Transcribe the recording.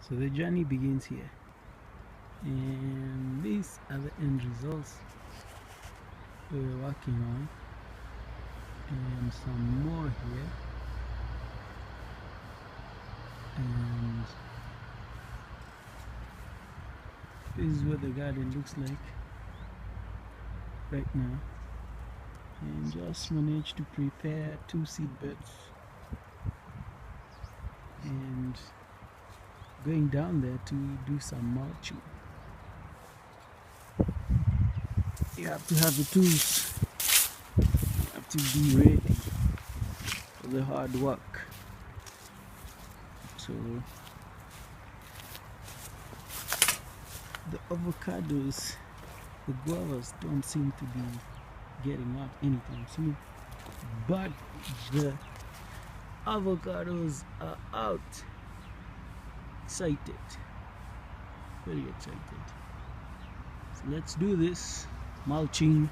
So the journey begins here, and these are the end results we're working on, and some more here, and this is what the garden looks like right now. And just managed to prepare 2 seed beds, and going down there to do some mulching. You have to have the tools, you have to be ready for the hard work. So the avocados, the guavas don't seem to be getting out anytime soon, but the avocados are out. Excited, very excited. So let's do this mulching